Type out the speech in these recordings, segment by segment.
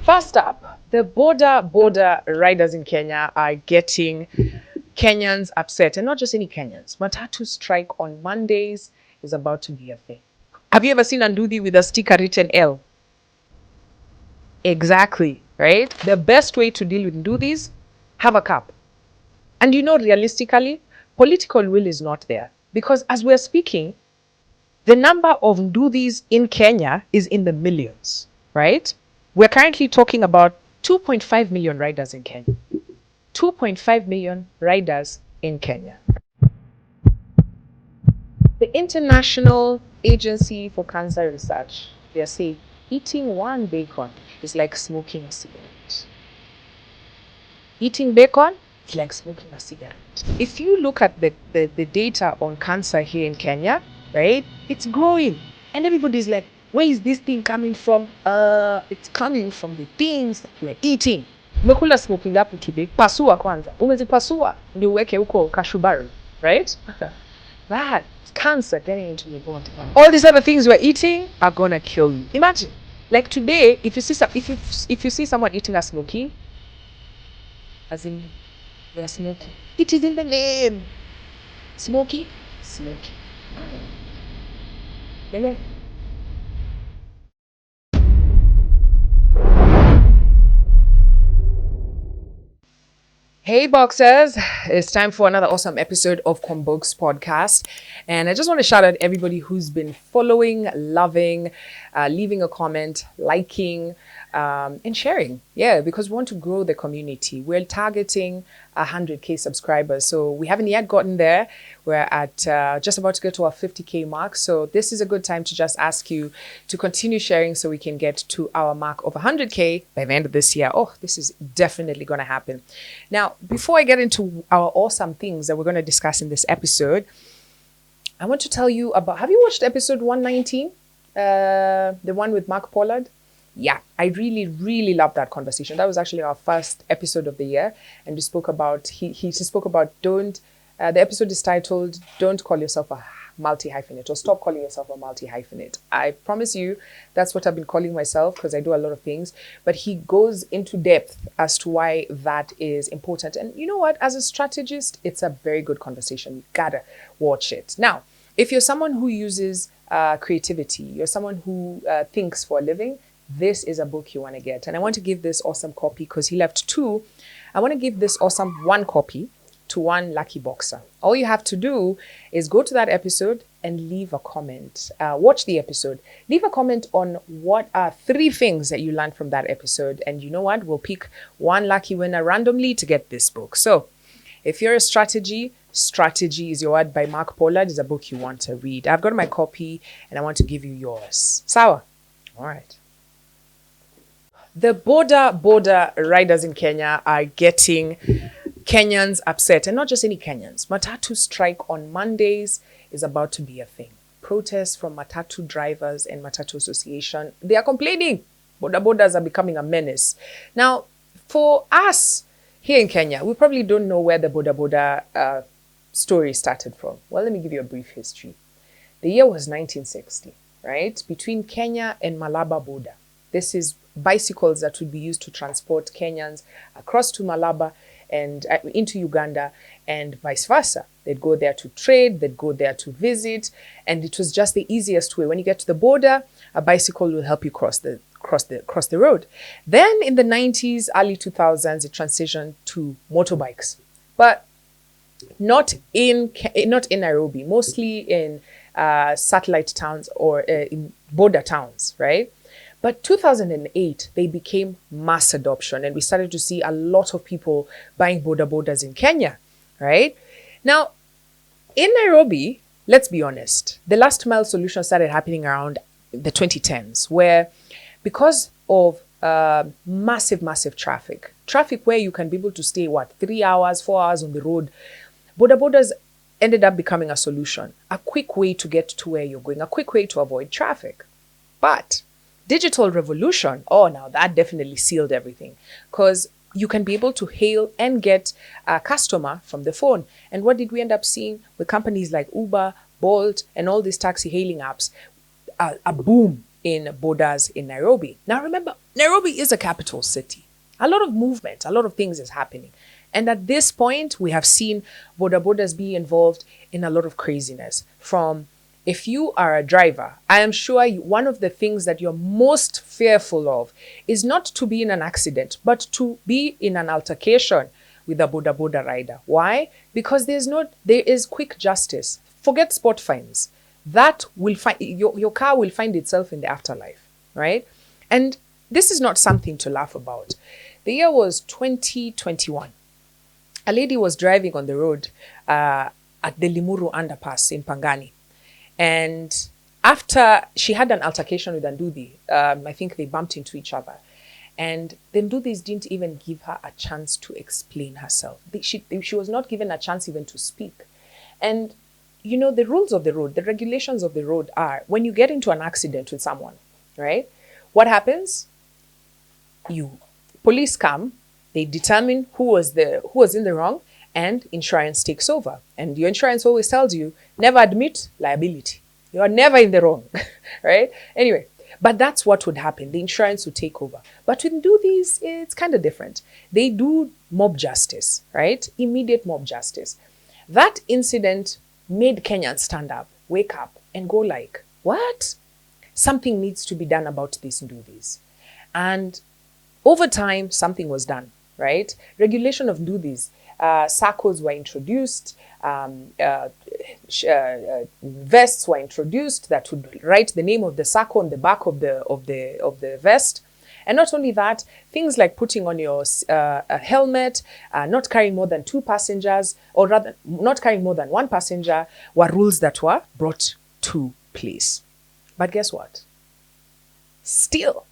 First up, the Boda Boda riders in Kenya are getting Kenyans upset, and not just any Kenyans. Matatu strike on Mondays is about to be a thing. Have you ever seen Anduthi with a sticker written L? Exactly, right? The best way to deal with Nduthis, have a cap. And realistically, political will is not there. Because as we're speaking, the number of Nduthis in Kenya is in the millions, right? We're currently talking about 2.5 million riders in Kenya. 2.5 million riders in Kenya. The International Agency for Cancer Research, they say eating one bacon is like smoking a cigarette. Eating bacon is like smoking a cigarette. If you look at the data on cancer here in Kenya, right, it's growing. And everybody's like, where is this thing coming from? It's coming from the things that we're eating. Umekula smoking ngapi today? Pasua kwanza. Umezipasua ndio uweke huko kashubari, right? That cancer getting into your body. All these other things we're eating are gonna kill you. Imagine, like today, if you see someone eating a smoky, as in they're smoking, it is in the name. Smoky. Yeah. Hey boxers, it's time for another awesome episode of Combox podcast. And I just want to shout out everybody who's been following, loving, leaving a comment, liking, and sharing. Yeah, because we want to grow the community. We're targeting 100K subscribers. So we haven't yet gotten there. We're at just about to get to our 50K mark. So this is a good time to just ask you to continue sharing so we can get to our mark of 100K by the end of this year. Oh, this is definitely going to happen. Now, before I get into our awesome things that we're going to discuss in this episode, I want to tell you about, have you watched episode 119? The one with Mark Pollard? Yeah, I really, really love that conversation. That was actually our first episode of the year. And we spoke about, he spoke about the episode is titled, Don't Call Yourself a Multi-Hyphenate, or Stop Calling Yourself a Multi-Hyphenate. I promise you, that's what I've been calling myself because I do a lot of things. But he goes into depth as to why that is important. And you know what? As a strategist, it's a very good conversation. You gotta watch it. Now, if you're someone who uses creativity, you're someone who thinks for a living, this is a book you want to get. And I want to give this awesome copy because he left two. I want to give this awesome one copy to one lucky boxer. All you have to do is go to that episode and leave a comment. Watch the episode. Leave a comment on what are 3 things that you learned from that episode. And you know what? We'll pick one lucky winner randomly to get this book. So if you're a Strategy is Your Word by Mark Pollard is a book you want to read. I've got my copy and I want to give you yours. Sawa? All right. The Boda Boda riders in Kenya are getting Kenyans upset, and not just any Kenyans. Matatu strike on Mondays is about to be a thing. Protests from matatu drivers and Matatu Association, they are complaining. Boda Bodas are becoming a menace. Now, for us here in Kenya, we probably don't know where the Boda Boda story started from. Well, let me give you a brief history. The year was 1960, right? Between Kenya and Malaba border. This is bicycles that would be used to transport Kenyans across to Malaba and into Uganda and vice versa. They'd go there to trade, they'd go there to visit, and it was just the easiest way. When you get to the border, a bicycle will help you cross the road. Then in the 90s, early 2000s, it transitioned to motorbikes, but not in Nairobi, mostly in satellite towns or in border towns, right? But 2008, they became mass adoption, and we started to see a lot of people buying Boda Bodas in Kenya, right? Now, in Nairobi, let's be honest, the last mile solution started happening around the 2010s, where because of massive traffic where you can be able to stay, 3 hours, 4 hours on the road, Boda Bodas ended up becoming a solution, a quick way to get to where you're going, a quick way to avoid traffic. But digital revolution, now that definitely sealed everything, because you can be able to hail and get a customer from the phone. And what did we end up seeing with companies like Uber, Bolt, and all these taxi hailing apps? A boom in bodas in Nairobi. Now remember, Nairobi is a capital city. A lot of movement, a lot of things is happening. And at this point, we have seen Boda Bodas be involved in a lot of craziness. From, if you are a driver, I am sure one of the things that you're most fearful of is not to be in an accident, but to be in an altercation with a Boda Boda rider. Why? Because there is quick justice. Forget spot fines. That will find your car will find itself in the afterlife, right? And this is not something to laugh about. The year was 2021. A lady was driving on the road at the Limuru underpass in Pangani. And after she had an altercation with Ndudhi, I think they bumped into each other. And the Ndudhis didn't even give her a chance to explain herself. She was not given a chance even to speak. And, you know, the rules of the road, the regulations of the road are, when you get into an accident with someone, right? What happens? Police come, they determine who was in the wrong, and insurance takes over. And your insurance always tells you, never admit liability. You are never in the wrong, right? Anyway, but that's what would happen. The insurance would take over. But when do these, it's kind of different. They do mob justice, right? Immediate mob justice. That incident made Kenyans stand up, wake up, and go like, what? Something needs to be done about this and do this. And over time, something was done, right? Regulation of Ndudhis. SACCOs were introduced, vests were introduced that would write the name of the SACCO on the back of the vest. And not only that, things like putting on your a helmet, not carrying more than 2 passengers, or rather not carrying more than 1 passenger, were rules that were brought to place. But guess what? Still,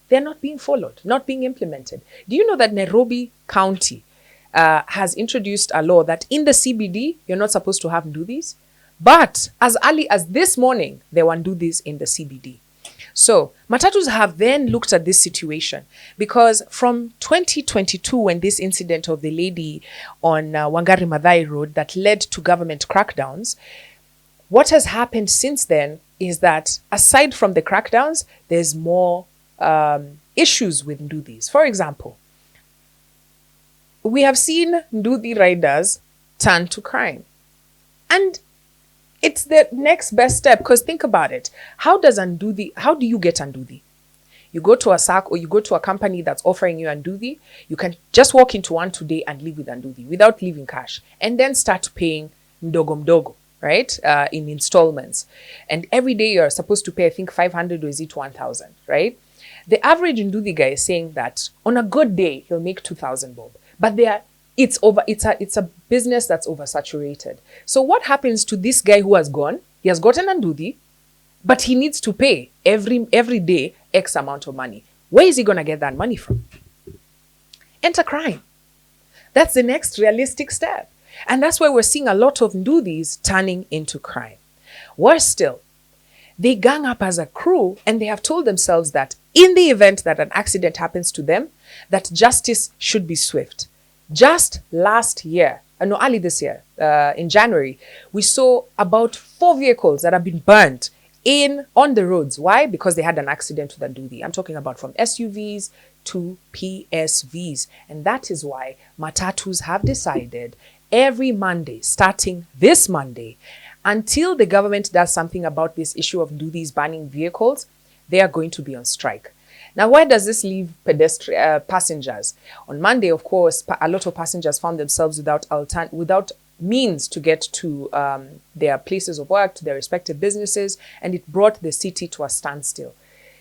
they're not being followed, not being implemented. Do you know that Nairobi County has introduced a law that in the CBD, you're not supposed to have Ndudhis? But as early as this morning, there were Ndudhis in the CBD. So matatus have then looked at this situation, because from 2022, when this incident of the lady on Wangari Maathai Road that led to government crackdowns, what has happened since then is that aside from the crackdowns, there's more issues with Ndudhis. For example, we have seen Ndudhi riders turn to crime. And it's the next best step, because think about it. How do you get Ndudhi? You go to a SAC, or you go to a company that's offering you Ndudhi. You can just walk into one today and leave with Ndudhi without leaving cash, and then start paying mdogo, right? In installments. And every day you're supposed to pay, I think, 500, or is it 1,000, right? The average Ndudhi guy is saying that on a good day, he'll make 2,000 bob. But it's a business that's oversaturated. So what happens to this guy who has gone? He has gotten Ndudhi, but he needs to pay every day X amount of money. Where is he going to get that money from? Enter crime. That's the next realistic step. And that's why we're seeing a lot of Ndudhis turning into crime. Worse still, they gang up as a crew, and they have told themselves that in the event that an accident happens to them, that justice should be swift. Just last year, early this year, in January, we saw about 4 vehicles that have been burnt on the roads. Why? Because they had an accident with a Ndudhi. I'm talking about from SUVs to PSVs. And that is why matatus have decided every Monday, starting this Monday, until the government does something about this issue of Ndudhis banning vehicles, they are going to be on strike. Now, where does this leave passengers? On Monday, of course, a lot of passengers found themselves without means to get to their places of work, to their respective businesses, and it brought the city to a standstill.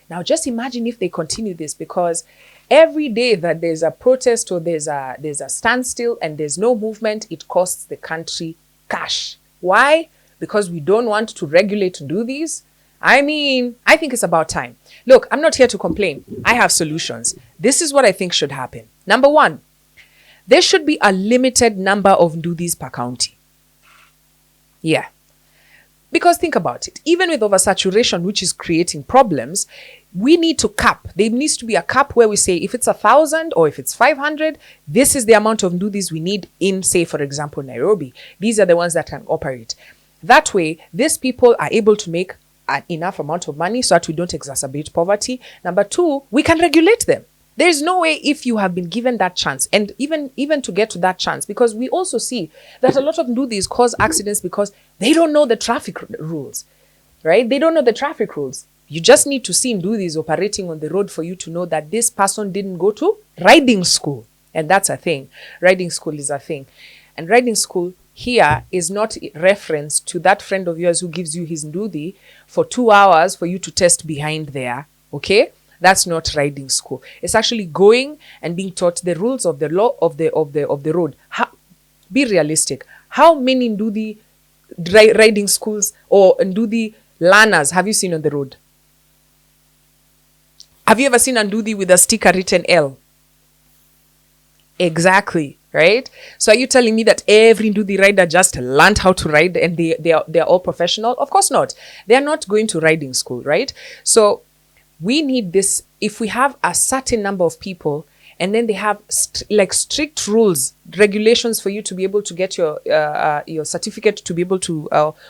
Now, just imagine if they continue this, because every day that there's a protest or there's a standstill and there's no movement, it costs the country cash. Why? Because we don't want to regulate to do these. I mean, I think it's about time. Look, I'm not here to complain. I have solutions. This is what I think should happen. Number 1, there should be a limited number of Ndudhis per county. Yeah. Because think about it. Even with oversaturation, which is creating problems, we need to cap. There needs to be a cap where we say, if it's 1,000 or if it's 500, this is the amount of Ndudhis we need in, say, for example, Nairobi. These are the ones that can operate. That way, these people are able to make an enough amount of money so that we don't exacerbate poverty. Number two, we can regulate them. There's no way if you have been given that chance, and even to get to that chance, because we also see that a lot of ndudhis cause accidents because they don't know the traffic rules, right? They don't know the traffic rules. You just need to see ndudhis operating on the road for you to know that this person didn't go to riding school. And that's a thing. Riding school is a thing. And riding school here is not reference to that friend of yours who gives you his ndudhi for 2 hours for you to test behind there, okay? That's not riding school. It's actually going and being taught the rules of the law of the road. Be realistic. How many ndudhi riding schools or ndudhi learners have you seen on the road? Have you ever seen a ndudhi with a sticker written L? Exactly, right? So are you telling me that every ndudhi rider just learned how to ride and they're all professional? Of course not. They're not going to riding school, right? So we need this. If we have a certain number of people and then they have strict rules, regulations for you to be able to get your certificate to be able to,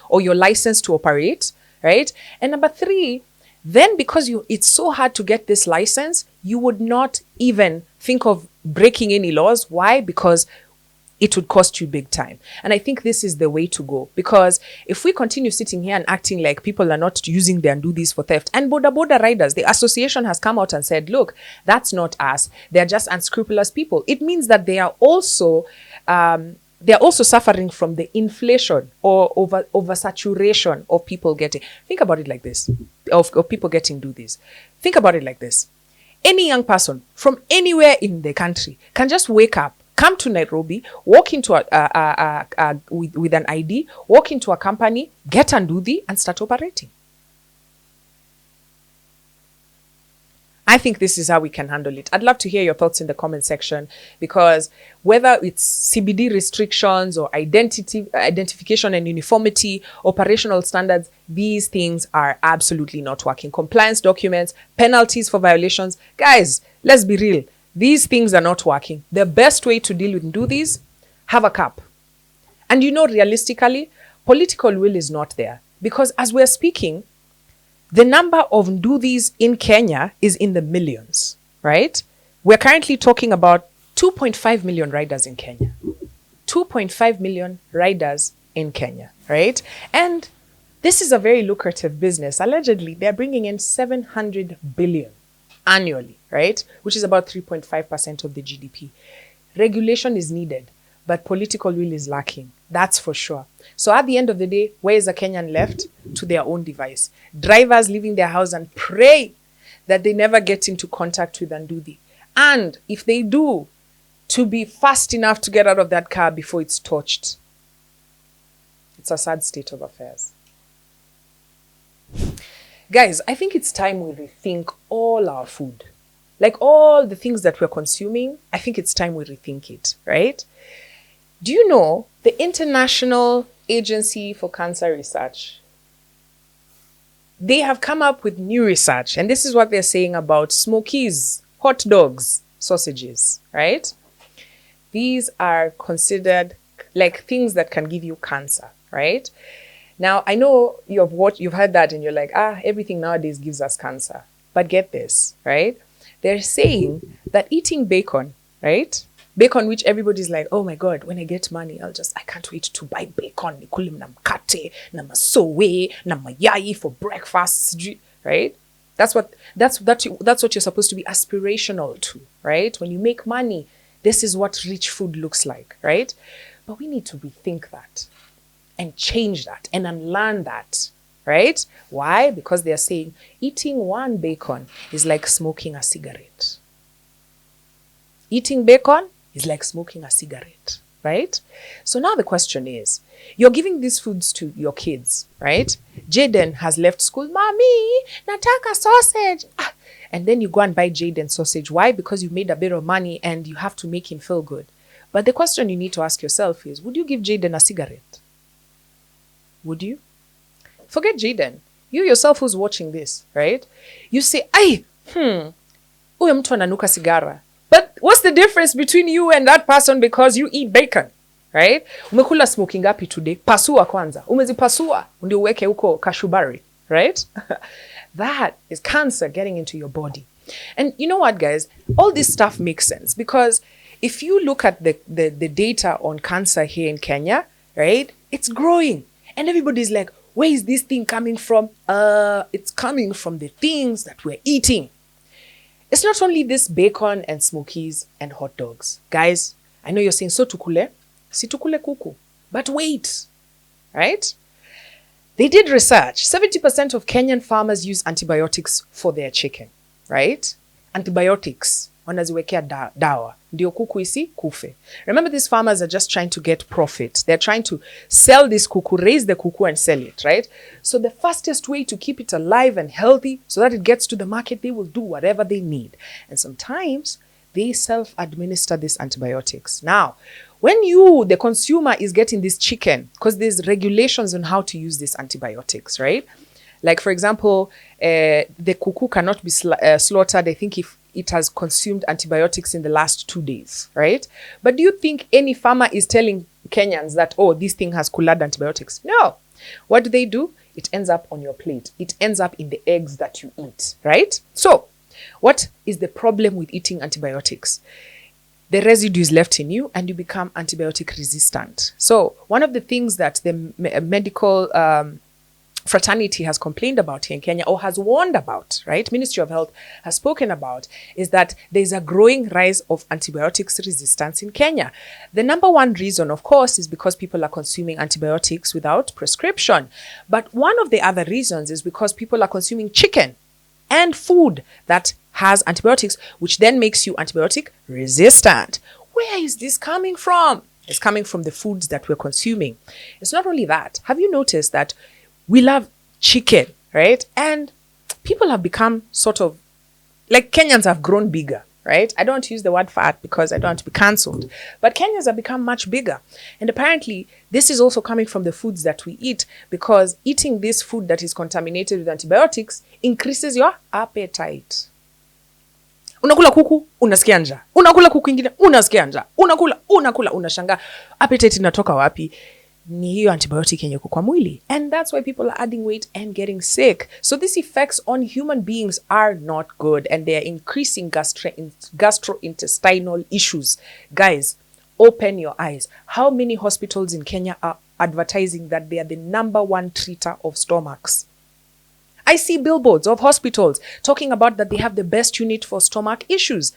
or your license to operate, right? And number three, then because it's so hard to get this license, you would not even think of breaking any laws. Why? Because it would cost you big time. And I think this is the way to go. Because if we continue sitting here and acting like people are not using their ndudhis for theft, and Boda Boda riders, the association has come out and said, look, that's not us. They're just unscrupulous people. It means that they are also suffering from the inflation or oversaturation of people getting. Think about it like this, of people getting ndudhis. Think about it like this. Any young person from anywhere in the country can just wake up, come to Nairobi, walk into with an ID, walk into a company, get a ndudhi, and start operating. I think this is how we can handle it. I'd love to hear your thoughts in the comment section, because whether it's CBD restrictions or identification and uniformity, operational standards, these things are absolutely not working. Compliance documents, penalties for violations. Guys, let's be real. These things are not working. The best way to deal with ndudhis, have a cap. And realistically, political will is not there. Because as we're speaking, the number of ndudhis in Kenya is in the millions, right? We're currently talking about 2.5 million riders in Kenya. 2.5 million riders in Kenya, right? And this is a very lucrative business. Allegedly, they're bringing in 700 billion annually, right? Which is about 3.5% of the GDP. Regulation is needed, but political will is lacking. That's for sure. So at the end of the day, where is a Kenyan left? To their own device. Drivers leaving their house and pray that they never get into contact with ndudhi. And if they do, to be fast enough to get out of that car before it's touched. It's a sad state of affairs. Guys, I think it's time we rethink all our food. Like all the things that we're consuming, I think it's time we rethink it, right? Do you know the International Agency for Cancer Research? They have come up with new research, and this is what they're saying about smokies, hot dogs, sausages, right? These are considered like things that can give you cancer, right? Now, I know you've heard that and you're like, everything nowadays gives us cancer. But get this, right? They're saying that eating bacon, right? Bacon, which everybody's like, oh my God, when I get money, I can't wait to buy bacon. Nikule na mkate, na masowe, na mayai for breakfast, right? That's what you're supposed to be aspirational to, right? When you make money, this is what rich food looks like, right? But we need to rethink that and change that and unlearn that, right? Why? Because they're saying eating one bacon is like smoking a cigarette. Eating bacon is like smoking a cigarette, right? So now the question is, you're giving these foods to your kids, right? Jaden has left school. Mommy, nataka sausage. And then you go and buy Jaden sausage. Why? Because you made a bit of money and you have to make him feel good. But the question you need to ask yourself is, would you give Jaden a cigarette? Would you? Forget Jaden. You yourself who's watching this, right? You say, huyo mtu ananuka sigara. But what's the difference between you and that person because you eat bacon, right? Umekula smoking ngapi today? Pasua kwanza. Umezipasua ndio uweke huko kashubari, right? That is cancer getting into your body. And you know what, guys? All this stuff makes sense because if you look at the data on cancer here in Kenya, right, it's growing. And everybody's like, where is this thing coming from? It's coming from the things that we're eating. It's not only this bacon and smokies and hot dogs. Guys, I know you're saying, so tukule, si tukule kuku. But wait, right? They did research. 70% of Kenyan farmers use antibiotics for their chicken, right? Antibiotics. Wanaziwekea dawa. Ndio kuku isi kufe. Remember, these farmers are just trying to get profit. They're trying to sell this kuku, raise the kuku and sell it, right? So the fastest way to keep it alive and healthy so that it gets to the market, they will do whatever they need. And sometimes they self-administer these antibiotics. Now, when you, the consumer, is getting this chicken, because there's regulations on how to use these antibiotics, right? Like, for example, the kuku cannot be slaughtered, I think, if it has consumed antibiotics in the last 2 days, right? But do you think any farmer is telling Kenyans that, oh, this thing has kulad antibiotics? No. What do? It ends up on your plate. It ends up in the eggs that you eat, right? So, what is the problem with eating antibiotics? The residue is left in you and you become antibiotic resistant. So, one of the things that the medical fraternity has complained about here in Kenya, or has warned about, right? Ministry of Health has spoken about, is that there's a growing rise of antibiotics resistance in Kenya. The number one reason, of course, is because people are consuming antibiotics without prescription. But one of the other reasons is because people are consuming chicken and food that has antibiotics, which then makes you antibiotic resistant. Where is this coming from? It's coming from the foods that we're consuming. It's not only that. Have you noticed that we love chicken, right? And people have become sort of, like, Kenyans have grown bigger, right? I don't want to use the word fat because I don't want to be cancelled. But Kenyans have become much bigger. And apparently, this is also coming from the foods that we eat, because eating this food that is contaminated with antibiotics increases your appetite. Unakula kuku, unasikia njaa. Unakula kuku ingine, unasikia njaa. Unakula, unashangaa. Appetite inatoka wapi? Ni hiyo antibiotic yenye kwa mwili. And that's why people are adding weight and getting sick. So these effects on human beings are not good, and they are increasing gastrointestinal issues. Guys, open your eyes. How many hospitals in Kenya are advertising that they are the #1 treater of stomachs? I see billboards of hospitals talking about that they have the best unit for stomach issues.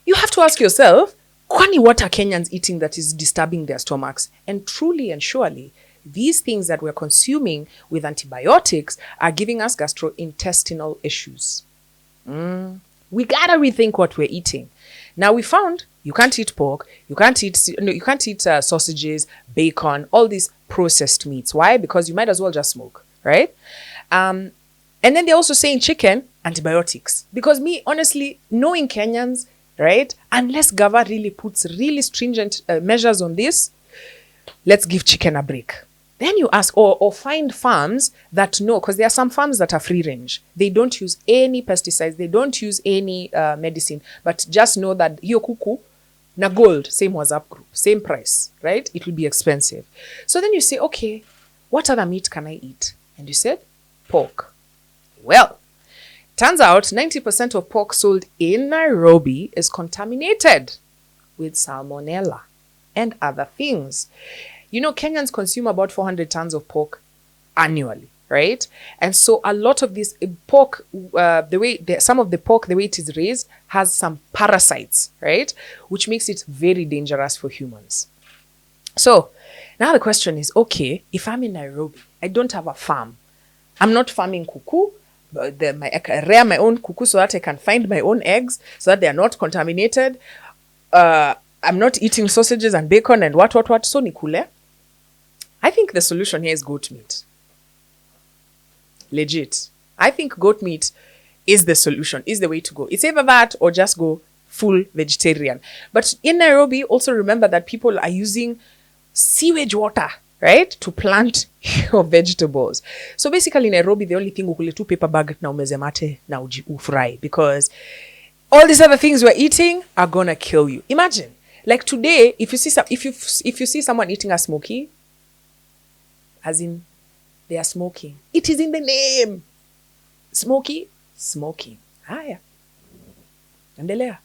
You have to ask yourself, kwani what are Kenyans eating that is disturbing their stomachs? And truly and surely, these things that we're consuming with antibiotics are giving us gastrointestinal issues. We gotta rethink what we're eating. Now, we found you can't eat pork, you can't eat sausages, bacon, all these processed meats. Why? Because you might as well just smoke, right? And then they're also saying chicken, antibiotics. Because me, honestly, knowing Kenyans, right, unless Gava really puts really stringent measures on this, let's give chicken a break. Then you ask, or find farms that know, because there are some farms that are free range. They don't use any pesticides, they don't use any medicine, but just know that hiyo kuku na gold, same WhatsApp group, same price, right? It will be expensive. So then you say, okay, what other meat can I eat? And you said, pork. Well, turns out 90% of pork sold in Nairobi is contaminated with salmonella and other things. You know, Kenyans consume about 400 tons of pork annually, right? And so a lot of this pork, some of the pork, the way it is raised, has some parasites, right? Which makes it very dangerous for humans. So now the question is, okay, if I'm in Nairobi, I don't have a farm. I'm not farming kuku. I rear my own kuku so that I can find my own eggs, so that they are not contaminated. I'm not eating sausages and bacon and what, so nikule. I think the solution here is goat meat. Legit. I think goat meat is the solution, is the way to go. It's either that or just go full vegetarian. But in Nairobi, also remember that people are using sewage water, right, to plant your vegetables. So basically in Nairobi, the only thing ukule tu paper bag na umeze mate na ufry, because all these other things we're eating are gonna kill you. Imagine, like today, if you see someone eating a smoky, as in they are smoking. It is in the name. Smoking. Haya. Endelea.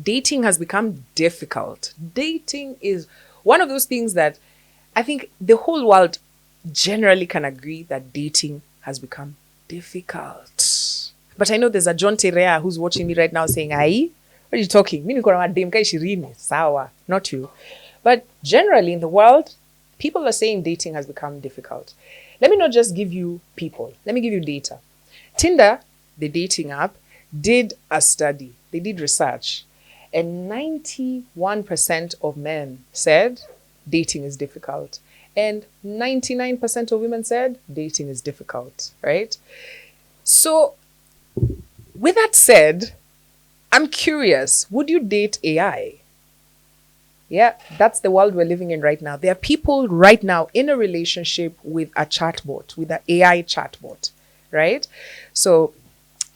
Dating has become difficult. Dating is one of those things that I think the whole world generally can agree that dating has become difficult. But I know there's a John Terrea who's watching me right now saying, "Ai, what are you talking? Mimi niko na madem kai 20." Sawa, not you. But generally in the world, people are saying dating has become difficult. Let me not just give you people. Let me give you data. Tinder, the dating app, did a study. They did research. And 91% of men said dating is difficult. And 99% of women said dating is difficult, right? So, with that said, I'm curious, would you date AI? Yeah, that's the world we're living in right now. There are people right now in a relationship with a chatbot, with an AI chatbot, right? So,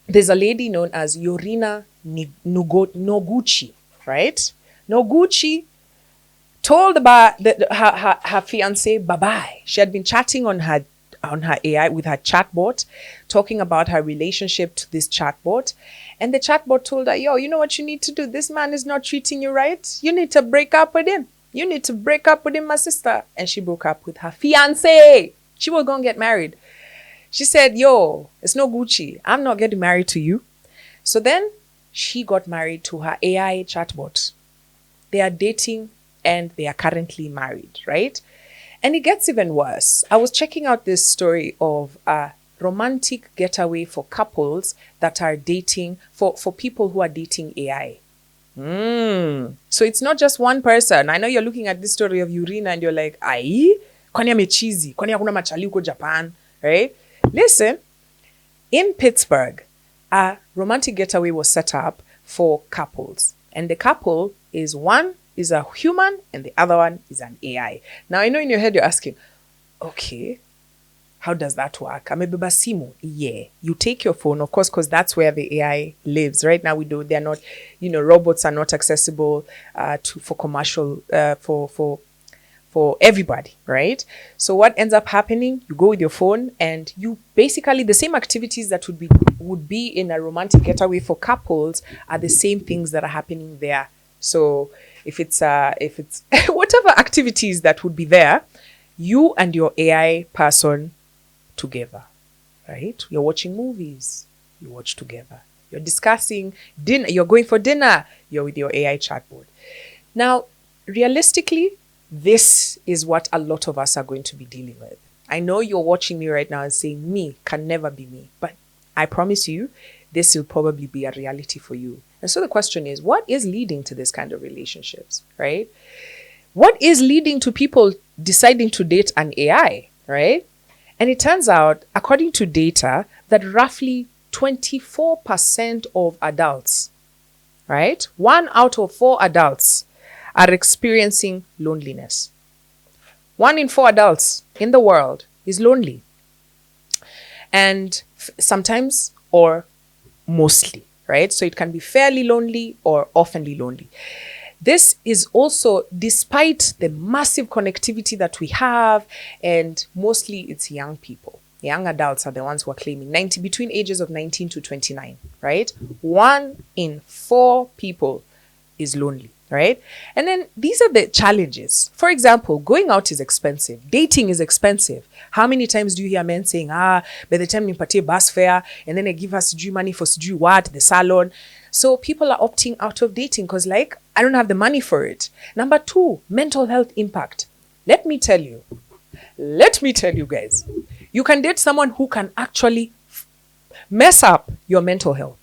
there's a lady known as Yorina Noguchi, right? Noguchi told about her fiance bye-bye. She had been chatting on her AI with her chatbot, talking about her relationship to this chatbot. And the chatbot told her, yo, you know what you need to do? This man is not treating you right. You need to break up with him. You need to break up with him, my sister. And she broke up with her fiance. She was going to get married. She said, yo, it's no Gucci. I'm not getting married to you. So then she got married to her AI chatbot. They are dating and they are currently married, right? And it gets even worse. I was checking out this story of a romantic getaway for couples that are dating, for people who are dating AI. So it's not just one person. I know you're looking at this story of Urina and you're like, ai, kwani amechizi, kwani hakuna machali huko Japan, right? Listen, in Pittsburgh, a romantic getaway was set up for couples. And the couple is one is a human and the other one is an AI. Now, I know in your head you're asking, okay, how does that work? Amebeba simu. Yeah. You take your phone, of course, because that's where the AI lives. Right now, they're not, robots are not accessible for commercial, for everybody, right? So what ends up happening, you go with your phone and you basically, the same activities that would be in a romantic getaway for couples are the same things that are happening there. So if it's whatever activities that would be there, you and your AI person together, right? You're watching movies, you watch together. You're discussing dinner, you're going for dinner, you're with your AI chatbot. Now, realistically, this is what a lot of us are going to be dealing with. I know you're watching me right now and saying, me can never be me. But I promise you, this will probably be a reality for you. And so the question is, what is leading to this kind of relationships, right? What is leading to people deciding to date an AI, right? And it turns out, according to data, that roughly 24% of adults, right? 1 out of 4 adults are experiencing loneliness. 1 in 4 adults in the world is lonely. And sometimes or mostly, right? So it can be fairly lonely or oftenly lonely. This is also despite the massive connectivity that we have, and mostly it's young people. Young adults are the ones who are claiming between ages of 19 to 29, right? 1 in 4 people is lonely, right? And then these are the challenges. For example, going out is expensive. Dating is expensive. How many times do you hear men saying, by the time you pay bus fare, and then they give us money for what, the salon. So people are opting out of dating because I don't have the money for it. Number 2, mental health impact. Let me tell you guys, you can date someone who can actually mess up your mental health.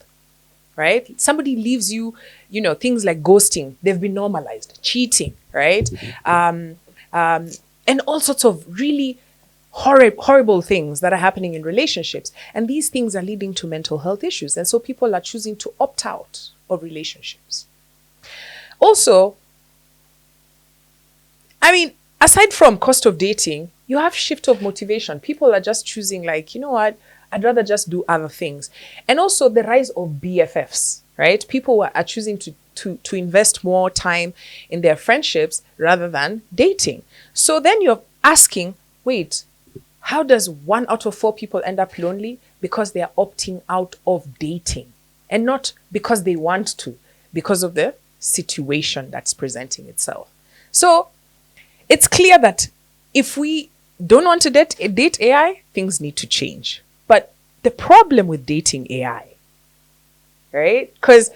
Right? Somebody leaves you, things like ghosting, they've been normalized, cheating, right? And all sorts of really horrible things that are happening in relationships. And these things are leading to mental health issues. And so people are choosing to opt out of relationships. Also, aside from cost of dating, you have shift of motivation. People are just choosing you know what? I'd rather just do other things. And also the rise of BFFs, right? People are choosing to invest more time in their friendships rather than dating. So then asking, wait, how does 1 out of 4 people end up lonely? Because they are opting out of dating, and not because they want to, because of the situation that's presenting itself. So it's clear that if we don't want to date AI, things need to change. But the problem with dating AI, right? Because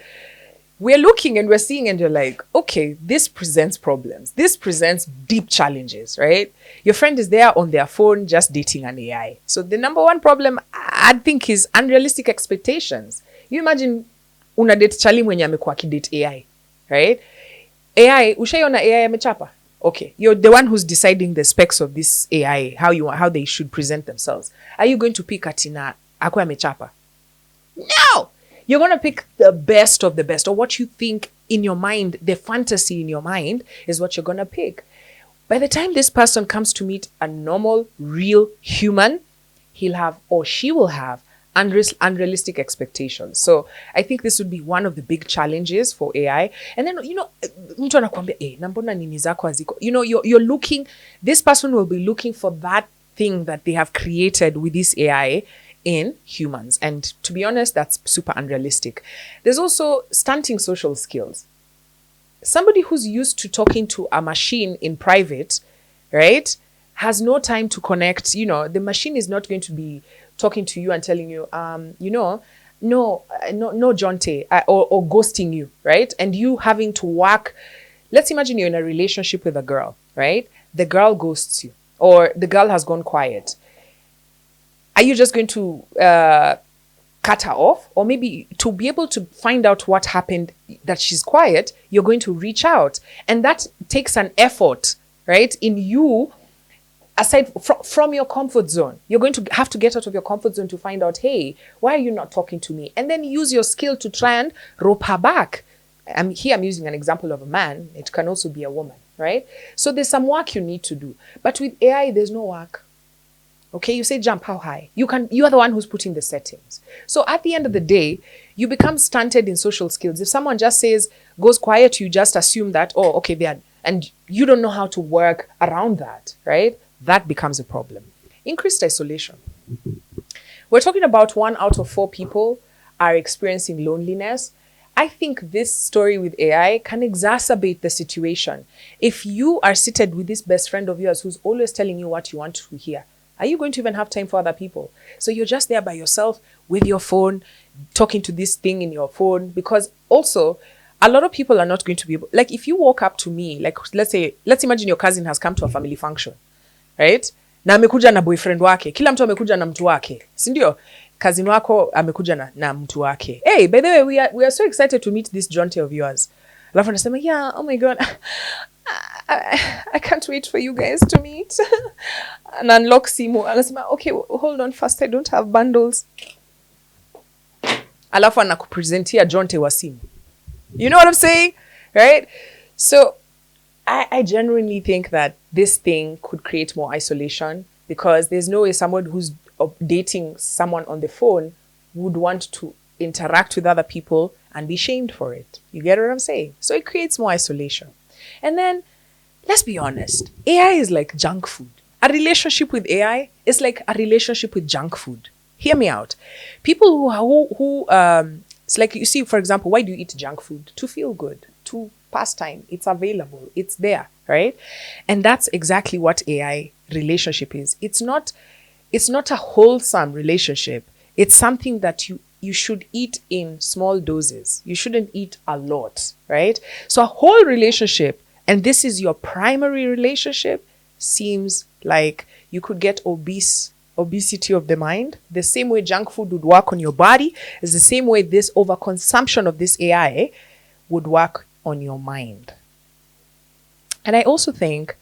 we're looking and we're seeing and you're like, okay, this presents problems. This presents deep challenges, right? Your friend is there on their phone just dating an AI. So the number one problem I think is unrealistic expectations. You imagine una date chali mwenye amekuwa akidate AI, right? AI, ushaiona AI amechapa? Okay, you're the one who's deciding the specs of this AI, how they should present themselves. Are you going to pick Atina akwe amechapa? No! You're going to pick the best of the best, or what you think in your mind, the fantasy in your mind is what you're going to pick. By the time this person comes to meet a normal, real human, he'll have, or she will have, unrealistic expectations. So I think this would be one of the big challenges for AI. And then, mtu anakuambia, na mbona nini zako haziko? You're looking, this person will be looking for that thing that they have created with this AI in humans. And to be honest, that's super unrealistic. There's also stunting social skills. Somebody who's used to talking to a machine in private, right, has no time to connect. The machine is not going to be talking to you and telling you, no, Jonte, or ghosting you, right? And you having to work. Let's imagine you're in a relationship with a girl, right? The girl ghosts you, or the girl has gone quiet. Are you just going to cut her off? Or maybe to be able to find out what happened that she's quiet, you're going to reach out. And that takes an effort, right? In you, aside from your comfort zone. You're going to have to get out of your comfort zone to find out, hey, why are you not talking to me? And then use your skill to try and rope her back. I'm using an example of a man. It can also be a woman, right? So there's some work you need to do. But with AI, there's no work. Okay, you say jump, how high? You are the one who's putting the settings. So at the end of the day, you become stunted in social skills. If someone just goes quiet, you just assume that, oh, okay, and you don't know how to work around that, right? That becomes a problem. Increased isolation. We're talking about 1 out of 4 people are experiencing loneliness. I think this story with AI can exacerbate the situation. If you are seated with this best friend of yours who's always telling you what you want to hear, are you going to even have time for other people? So you're just there by yourself with your phone, talking to this thing in your phone. Because also, a lot of people are not going to be able, like if you walk up to me, like let's imagine your cousin has come to a family function, right? Na amekuja na boyfriend wake. Kila mtu amekuja na mtu wake. Si ndio? Cousin wako amekuja na mtu wake. Hey, by the way, we are so excited to meet this Jonte of yours. Alafu anasema, yeah, oh my God. I can't wait for you guys to meet. And unlock simu. Anasema, okay, hold on first, I don't have bundles. Alafu anakupresentia Jonte wa simu. You know what I'm saying? Right? So I genuinely think that this thing could create more isolation, because there's no way someone who's dating someone on the phone would want to interact with other people and be shamed for it. You get what I'm saying? So it creates more isolation. And then, let's be honest, AI is like junk food. A relationship with AI is like a relationship with junk food. Hear me out. People who it's like, you see, for example, why do you eat junk food? To feel good, to pass time. It's available. It's there, right? And that's exactly what AI relationship is. It's not a wholesome relationship. It's something that you should eat in small doses. You shouldn't eat a lot, right? So a whole relationship, and this is your primary relationship, seems like you could get obesity of the mind. The same way junk food would work on your body is the same way this overconsumption of this AI would work on your mind. And I also think,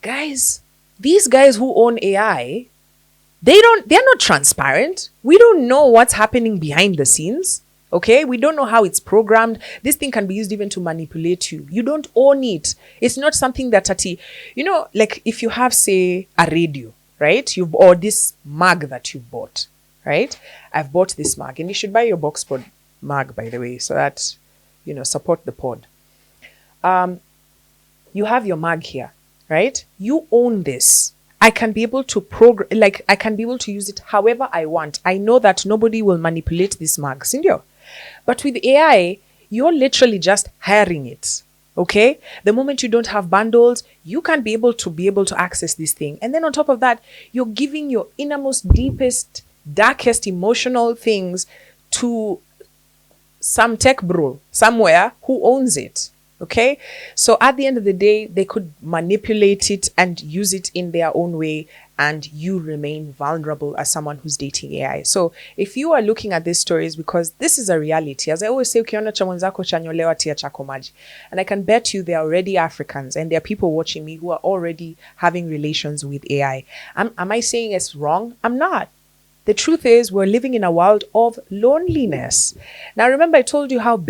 guys, these guys who own AI, they're not transparent. We don't know what's happening behind the scenes. Okay, we don't know how it's programmed. This thing can be used even to manipulate you. You don't own it. It's not something that like if you have, say, a radio, right? Or this mug that you bought, right? I've bought this mug, and you should buy your box pod mug, by the way, so that support the pod. You have your mug here. right? You own this. I can be able to I can be able to use it however I want. I know that nobody will manipulate this mag, sindio. But with AI, you're literally just hiring it. Okay? The moment you don't have bundles, you can be able to access this thing. And then on top of that, you're giving your innermost, deepest, darkest emotional things to some tech bro somewhere who owns it. Okay, so at the end of the day, they could manipulate it and use it in their own way, and you remain vulnerable as someone who's dating AI. So if you are looking at these stories, because this is a reality, as I always say, ukiona cha mwenzako chanyolewa tia chako maji. And I can bet you there are already Africans and there are people watching me who are already having relations with AI. Am I saying it's wrong? I'm not. The truth is, we're living in a world of loneliness. Now, remember I told you how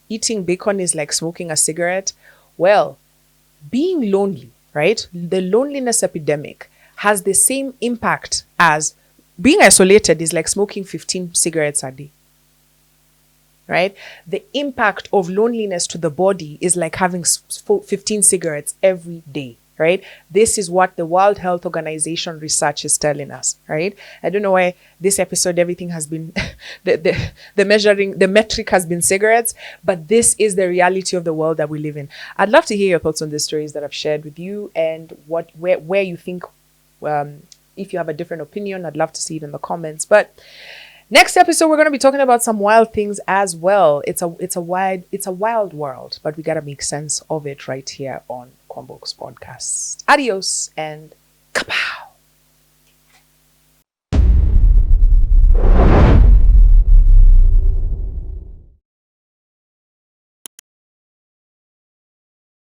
eating bacon is like smoking a cigarette? Well, being lonely, right? The loneliness epidemic has the same impact as being isolated is like smoking 15 cigarettes a day, right? The impact of loneliness to the body is like having 15 cigarettes every day. Right? This is what the World Health Organization research is telling us, right? I don't know why this episode, everything has been, the metric has been cigarettes, but this is the reality of the world that we live in. I'd love to hear your thoughts on the stories that I've shared with you and where you think, if you have a different opinion, I'd love to see it in the comments. But next episode, we're going to be talking about some wild things as well. It's a wild world, but we got to make sense of it right here on Combox Podcast. Adios and kappa.